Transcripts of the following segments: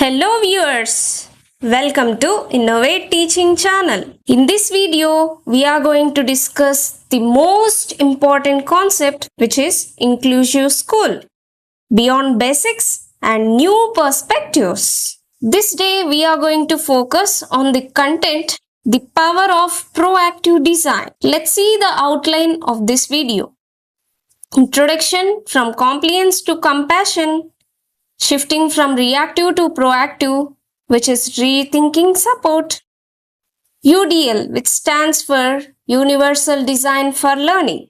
Hello viewers, welcome to Innovate Teaching Channel. In this video, we are going to discuss the most important concept, which is inclusive school, beyond basics and new perspectives. This day, we are going to focus on the content, the power of proactive design. Let's see the outline of this video. Introduction from compliance to compassion. Shifting from reactive to proactive, which is rethinking support. UDL, which stands for Universal Design for Learning.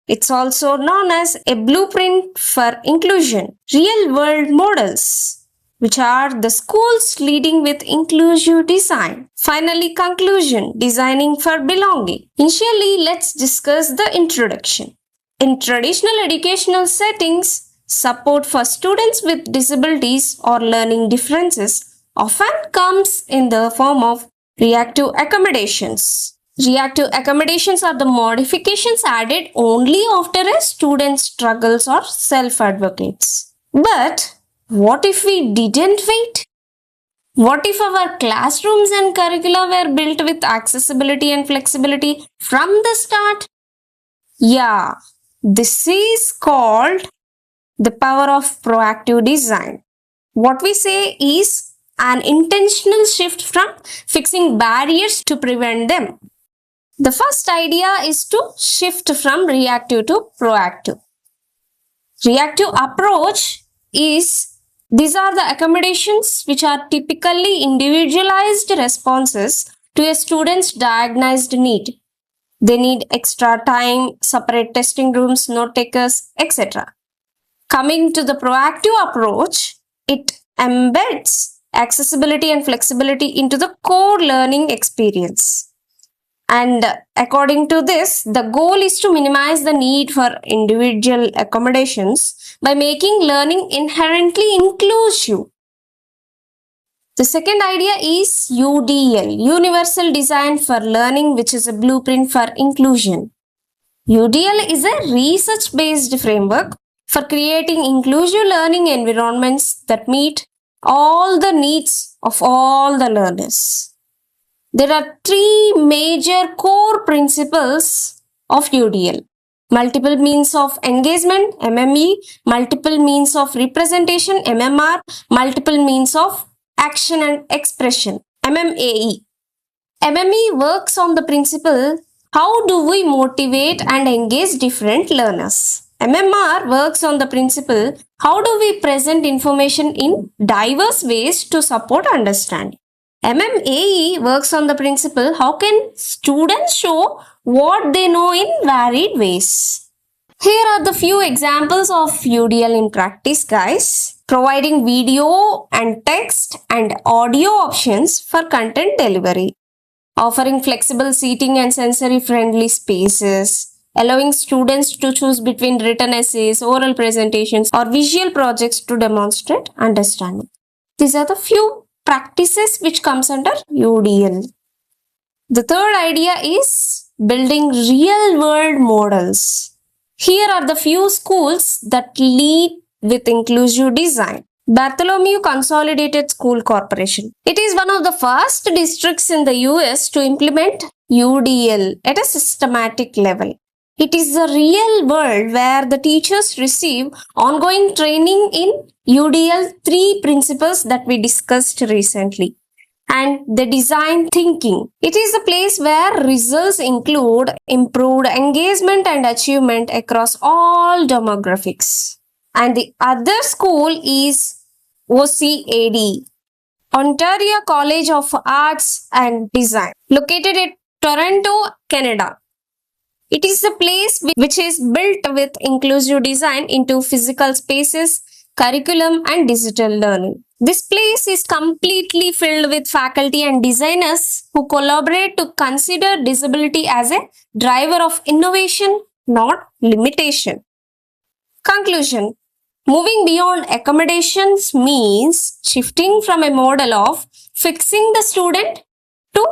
It's also known as a blueprint for inclusion. Real world models, which are the schools leading with inclusive design. Finally, conclusion, designing for belonging. Initially, let's discuss the introduction. In traditional educational settings, support for students with disabilities or learning differences often comes in the form of reactive accommodations. Reactive accommodations are the modifications added only after a student struggles or self-advocates. But what if we didn't wait? What if our classrooms and curricula were built with accessibility and flexibility from the start? Yeah, this is called the power of proactive design. What we say is an intentional shift from fixing barriers to prevent them. The first idea is to shift from reactive to proactive. Reactive approach is these are the accommodations which are typically individualized responses to a student's diagnosed need. They need extra time, separate testing rooms, note takers, etc. Coming to the proactive approach, it embeds accessibility and flexibility into the core learning experience. And according to this, the goal is to minimize the need for individual accommodations by making learning inherently inclusive. The second idea is UDL, Universal Design for Learning, which is a blueprint for inclusion. UDL is a research-based framework for creating inclusive learning environments that meet all the needs of all the learners. There are three major core principles of UDL. Multiple means of engagement, MME, multiple means of representation, MMR, multiple means of action and expression, MMAE. MME works on the principle, how do we motivate and engage different learners? MMR works on the principle, how do we present information in diverse ways to support understanding? MMAE works on the principle, how can students show what they know in varied ways? Here are the few examples of UDL in practice, guys. Providing video and text and audio options for content delivery. Offering flexible seating and sensory-friendly spaces. Allowing students to choose between written essays, oral presentations, or visual projects to demonstrate understanding. These are the few practices which comes under UDL. The third idea is building real-world models. Here are the few schools that lead with inclusive design. Bartholomew Consolidated School Corporation. It is one of the first districts in the US to implement UDL at a systematic level. It is the real world where the teachers receive ongoing training in UDL 3 principles that we discussed recently. And the design thinking. It is a place where results include improved engagement and achievement across all demographics. And the other school is OCAD, Ontario College of Arts and Design, located at Toronto, Canada. It is a place which is built with inclusive design into physical spaces, curriculum, and digital learning. This place is completely filled with faculty and designers who collaborate to consider disability as a driver of innovation, not limitation. Conclusion. Moving beyond accommodations means shifting from a model of fixing the student to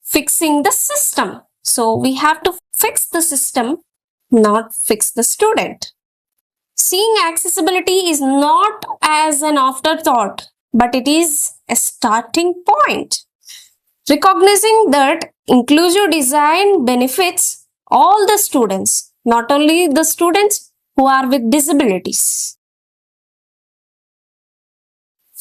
fixing the system. So we have to fix the system, not fix the student. Seeing accessibility is not as an afterthought, but it is a starting point. Recognizing that inclusive design benefits all the students, not only the students who are with disabilities.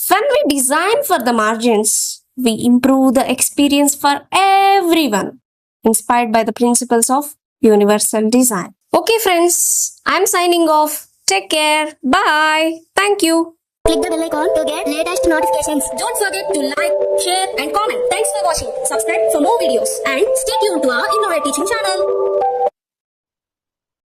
When we design for the margins, we improve the experience for everyone, inspired by the principles of universal design. Okay friends, I'm signing off. Take care. Bye. Thank you. Click the bell icon to get latest notifications. Don't forget to like, share and comment. Thanks for watching. Subscribe for more videos and stay tuned to our Innovate Teaching channel.